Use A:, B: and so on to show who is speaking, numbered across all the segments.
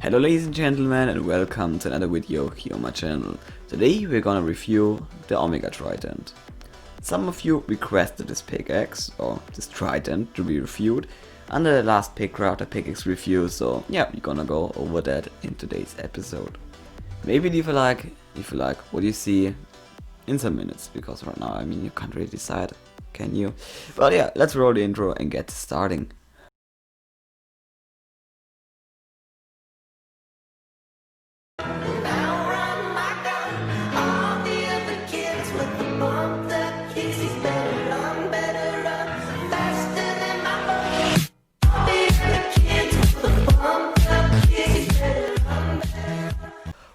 A: Hello ladies and gentlemen, and welcome to another video here on my channel. Today we're gonna review the Omega Trident. Some of you requested this pickaxe, or this Trident, to be reviewed under the last Pickcrafter pickaxe review, so yeah, we're gonna go over that in today's episode. Maybe leave a like if you like what you see in some minutes, because right now, you can't really decide, can you? But yeah, let's roll the intro and get starting.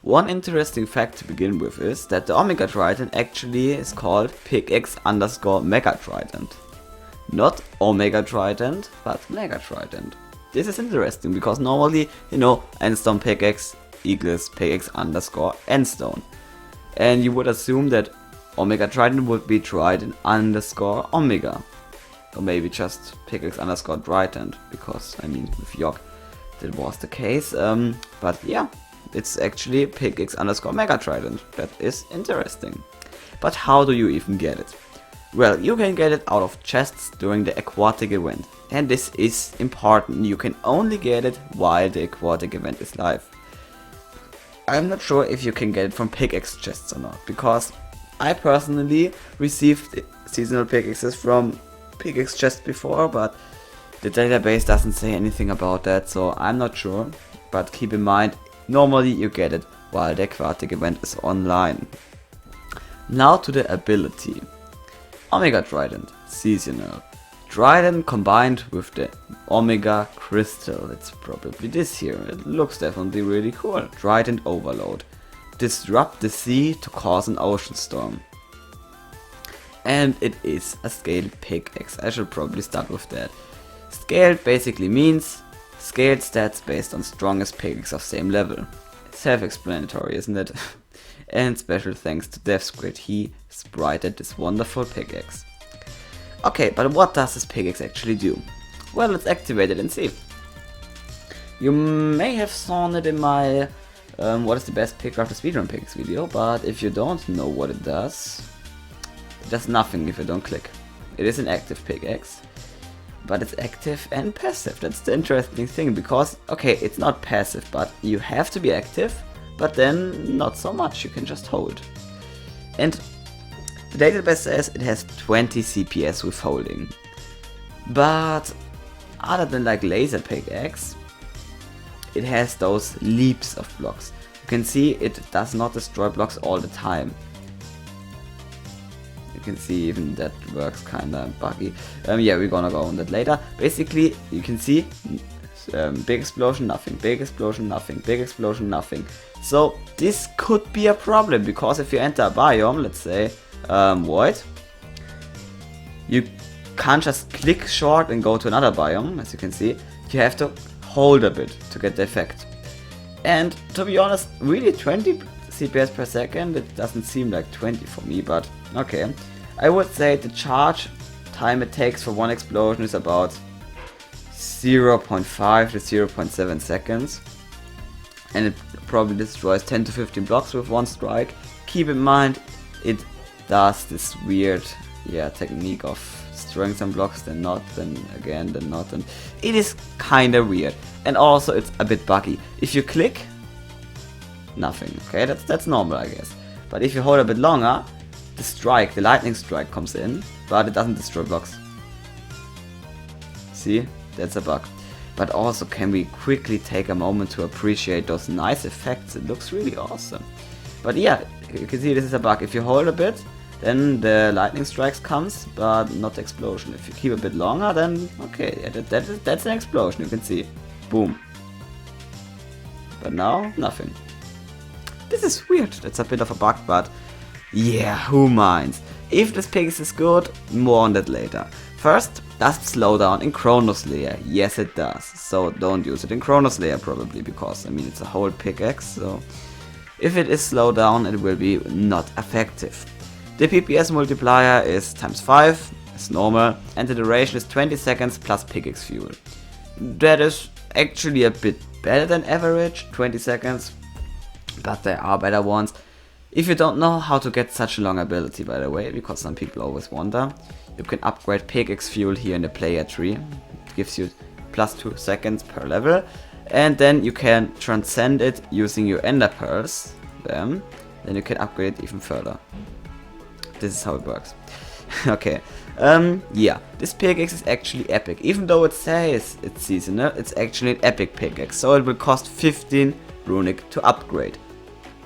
A: One interesting fact to begin with is that the Omega Trident actually is called PICKAXE_Mega Trident. Not Omega Trident, but Mega Trident. This is interesting because normally, Endstone pickaxe equals PICKAXE_Endstone. And you would assume that Omega Trident would be Trident_Omega. Or maybe just PICKAXE_Trident, because with York that was the case. But yeah. It's actually PICKAXE_Mega Trident. That is interesting. But how do you even get it? Well, you can get it out of chests during the Aquatic event. And this is important. You can only get it while the Aquatic event is live. I'm not sure if you can get it from pickaxe chests or not, because I personally received seasonal pickaxes from pickaxe chests before, but the database doesn't say anything about that, so I'm not sure. But keep in mind, normally you get it while the Aquatic event is online. Now to the ability. Omega Trident, seasonal. Trident combined with the Omega Crystal. It's probably this here. It looks definitely really cool. Trident Overload. Disrupt the sea to cause an ocean storm. And it is a scaled pickaxe. I should probably start with that. Scaled basically means scaled stats based on strongest pickaxe of same level. Self-explanatory, isn't it? And special thanks to DevSquid, he sprited this wonderful pickaxe. Okay, but what does this pickaxe actually do? Well, let's activate it and see. You may have seen it in my what is the best Pickcrafter speedrun pickaxe video, but if you don't know what it does nothing if you don't click. It is an active pickaxe. But it's active and passive. That's the interesting thing, because, okay, it's not passive, but you have to be active, but then not so much, you can just hold. And the database says it has 20 CPS with holding. But other than like laser pickaxe, it has those leaps of blocks. You can see it does not destroy blocks all the time. You can see even that works kinda buggy. Yeah, we're gonna go on that later. Basically, you can see big explosion, nothing, big explosion, nothing, big explosion, nothing. So this could be a problem, because if you enter a biome, let's say void, you can't just click short and go to another biome. As you can see, you have to hold a bit to get the effect. And to be honest, really 20 CPS per second, it doesn't seem like 20 for me, but okay. I would say the charge time it takes for one explosion is about 0.5 to 0.7 seconds. And it probably destroys 10 to 15 blocks with one strike. Keep in mind, it does this weird technique of destroying some blocks, then not, then again, then not. And it is kinda weird. And also it's a bit buggy. If you click, nothing. Okay, that's normal, I guess. But if you hold a bit longer, the lightning strike comes in, but it doesn't destroy blocks. See, that's a bug. But also, can we quickly take a moment to appreciate those nice effects? It looks really awesome. But yeah, you can see this is a bug. If you hold a bit, then the lightning strikes comes, but not the explosion. If you keep a bit longer, then okay, yeah, that's an explosion. You can see, boom. But now, nothing. This is weird. That's a bit of a bug, but yeah, who minds? If this pickaxe is good, more on that later. First, does it slow down in Chronos Layer? Yes, it does. So don't use it in Chronos Layer probably, because it's a whole pickaxe. So if it is slowed down, it will be not effective. The PPS multiplier is ×5, as normal, and the duration is 20 seconds plus pickaxe fuel. That is actually a bit better than average, 20 seconds, but there are better ones. If you don't know how to get such a long ability, by the way, because some people always wonder, you can upgrade Pickaxe Fuel here in the player tree. It gives you plus 2 seconds per level, and then you can transcend it using your Ender Pearls. Then you can upgrade it even further. This is how it works. Okay, yeah, this pickaxe is actually epic. Even though it says it's seasonal, it's actually an epic pickaxe, so it will cost 15 runic to upgrade.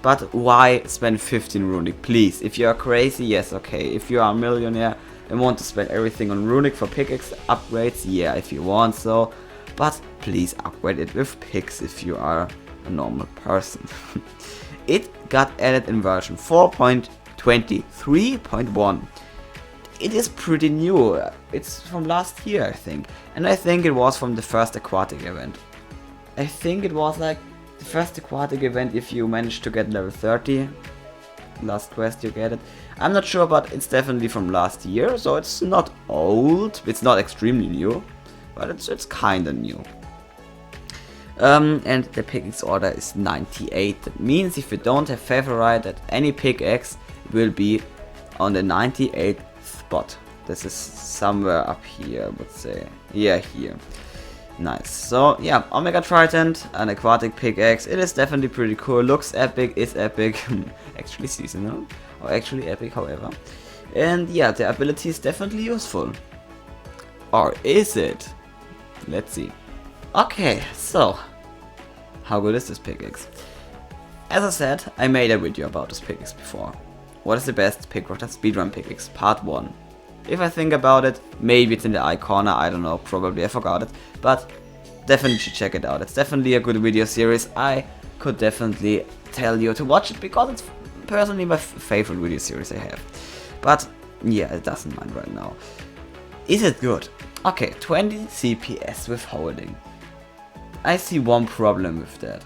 A: But why spend 15 runic, please? If you are crazy, yes, okay. If you are a millionaire and want to spend everything on runic for pickaxe upgrades, yeah, if you want so. But please upgrade it with picks if you are a normal person. It got added in version 4.23.1. It is pretty new. It's from last year, I think. And I think it was from the first Aquatic event. I think it was like the first Aquatic event if you managed to get level 30. Last quest you get it. I'm not sure, but it's definitely from last year, so it's not old. It's not extremely new, but it's kinda new. And the pickaxe order is 98. That means if you don't have favorite at any pickaxe, it will be on the 98th spot. This is somewhere up here, I would say. Yeah, here. Nice. So yeah, Omega Trident, an aquatic pickaxe. It is definitely pretty cool. Looks epic, is epic. Actually seasonal, or actually epic, however. And yeah, the ability is definitely useful. Or is it? Let's see. Okay, so how good is this pickaxe? As I said, I made a video about this pickaxe before. What is the best Pickcrafter speedrun pickaxe? Part 1. If I think about it, maybe it's in the eye corner, I don't know, probably I forgot it. But definitely should check it out. It's definitely a good video series. I could definitely tell you to watch it because it's personally my favorite video series I have. But yeah, it doesn't mind right now. Is it good? Okay, 20 CPS with holding. I see one problem with that.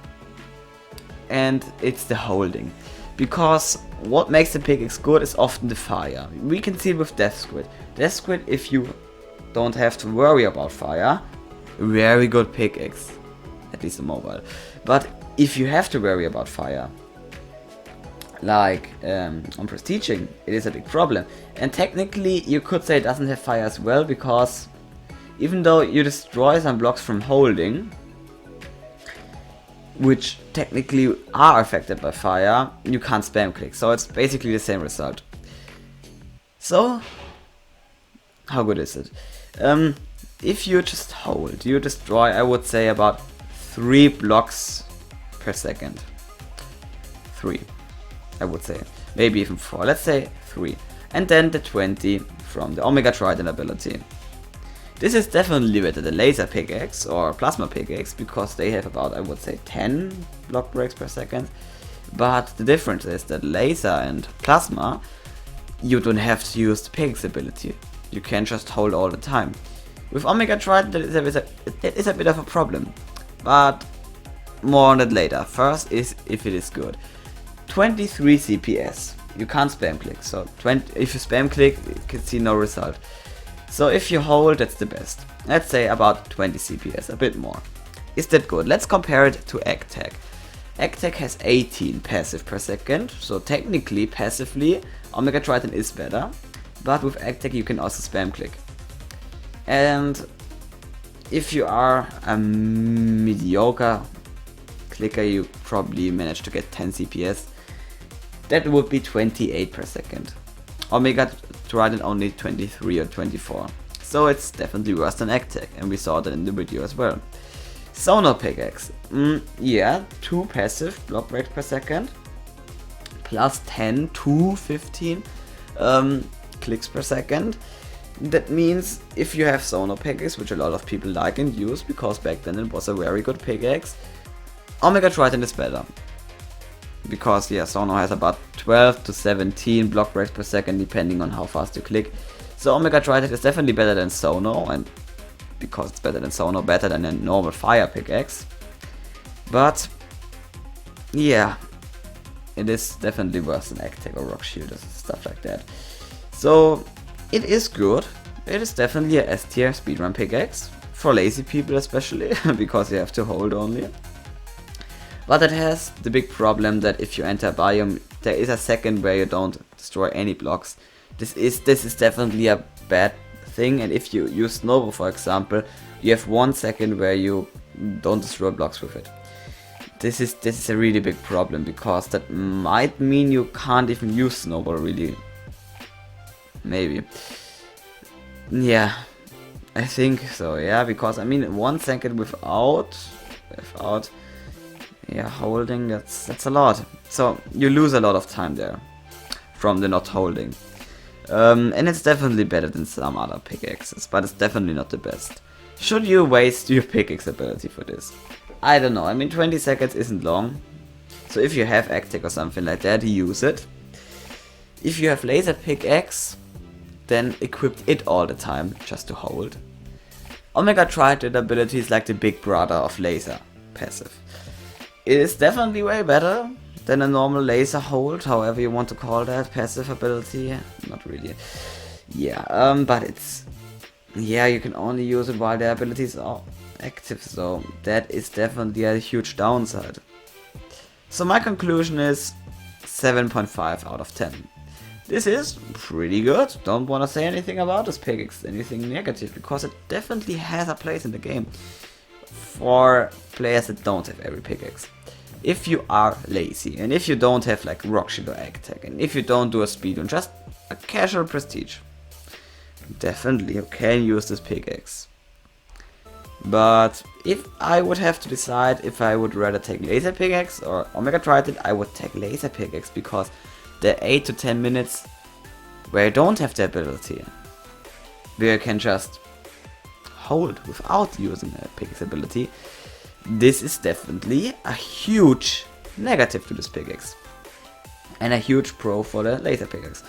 A: And it's the holding. Because what makes the pickaxe good is often the fire. We can see it with Death Squid. Death Squid, if you don't have to worry about fire, very good pickaxe. At least a mobile. But if you have to worry about fire, like on prestiging, it is a big problem. And technically you could say it doesn't have fire as well, because even though you destroy some blocks from holding, which technically are affected by fire, you can't spam click, so it's basically the same result. So, how good is it? If you just hold, you destroy, I would say, about 3 blocks per second. 3, I would say. Maybe even 4, let's say 3. And then the 20 from the Omega Trident ability. This is definitely better than laser pickaxe or plasma pickaxe, because they have about, I would say, 10 block breaks per second. But the difference is that laser and plasma, you don't have to use the pickaxe ability. You can just hold all the time. With Omega Trident, it is a bit of a problem. But more on that later. First is if it is good. 23 CPS. You can't spam click. So if you spam click, you can see no result. So if you hold, that's the best. Let's say about 20 CPS, a bit more. Is that good? Let's compare it to Aquatic. Aquatic has 18 passive per second, so technically, passively, Omega Trident is better. But with Aquatic you can also spam click. And if you are a mediocre clicker, you probably manage to get 10 CPS. That would be 28 per second. Omega Trident only 23 or 24. So it's definitely worse than Aquatic, and we saw that in the video as well. Sonar Pickaxe. Yeah, 2 passive block breaks per second. Plus 10 to 15 clicks per second. That means if you have Sonar Pickaxe, which a lot of people like and use, because back then it was a very good pickaxe, Omega Trident is better. Because yeah, Sonar has about 12 to 17 block breaks per second depending on how fast you click. So Omega Trident is definitely better than Sonar, and because it's better than Sonar, better than a normal fire pickaxe. But yeah, it is definitely worse than Aquatic or Rock Shield and stuff like that. So it is good. It is definitely a S tier speedrun pickaxe. For lazy people especially, because you have to hold only. But it has the big problem that if you enter a biome, there is a second where you don't destroy any blocks. This is definitely a bad thing, and if you use Snowball for example, you have 1 second where you don't destroy blocks with it. This is a really big problem, because that might mean you can't even use Snowball really. Maybe. Yeah, I think so, yeah, because I mean 1 second without yeah, holding, that's a lot. So you lose a lot of time there from the not holding. And it's definitely better than some other pickaxes, but it's definitely not the best. Should you waste your pickaxe ability for this? I don't know, I mean 20 seconds isn't long. So if you have Aquatic or something like that, use it. If you have laser pickaxe, then equip it all the time just to hold. Omega Trident ability is like the big brother of laser passive. It is definitely way better than a normal laser hold, however you want to call that, passive ability. Not really. Yeah, but it's... yeah, you can only use it while the abilities are active, so that is definitely a huge downside. So my conclusion is 7.5 out of 10. This is pretty good. Don't want to say anything about this pickaxe, anything negative, because it definitely has a place in the game for players that don't have every pickaxe. If you are lazy, and if you don't have like Rock Shield or Aquatic, and if you don't do a speedrun, just a casual prestige, definitely you can use this pickaxe. But if I would have to decide if I would rather take laser pickaxe or Omega Trident, I would take laser pickaxe, because the 8 to 10 minutes where you don't have the ability, where you can just hold without using the pickaxe ability, this is definitely a huge negative to this pickaxe and a huge pro for the laser pickaxe.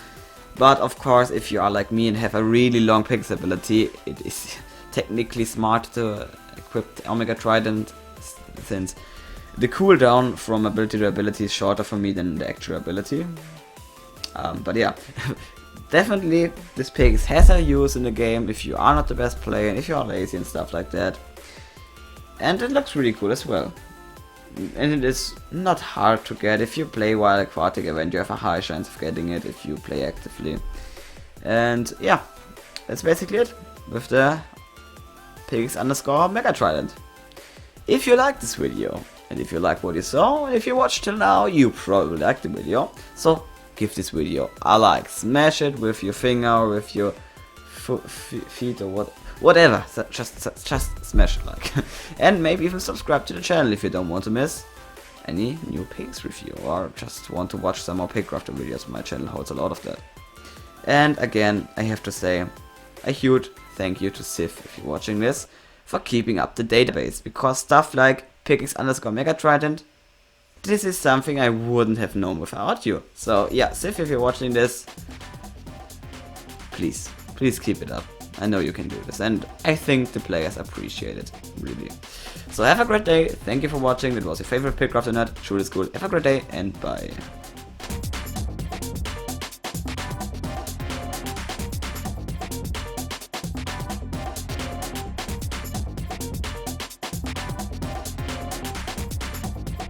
A: But of course, if you are like me and have a really long pickaxe ability, it is technically smart to equip the Omega Trident, since the cooldown from ability to ability is shorter for me than the actual ability. But yeah, definitely this pickaxe has a use in the game if you are not the best player and if you are lazy and stuff like that. And it looks really cool as well. And it is not hard to get. If you play while Aquatic event, you have a high chance of getting it if you play actively. And yeah, that's basically it with the pickaxe_Mega Trident. If you liked this video, and if you like what you saw, and if you watched till now, you probably liked the video. So give this video a like, smash it with your finger or with your feet or whatever, just smash a like. And maybe even subscribe to the channel if you don't want to miss any new pigs review, or just want to watch some more Pickcrafter videos. My channel holds a lot of that. And again, I have to say a huge thank you to Sif, if you're watching this, for keeping up the database, because stuff like pickaxe_Mega Trident, this is something I wouldn't have known without you. So yeah, Sif, if you're watching this, please keep it up. I know you can do this, and I think the players appreciate it, really. So have a great day, thank you for watching, it was your favorite Pickcrafter nerd, Shoot is cool, have a great day, and bye.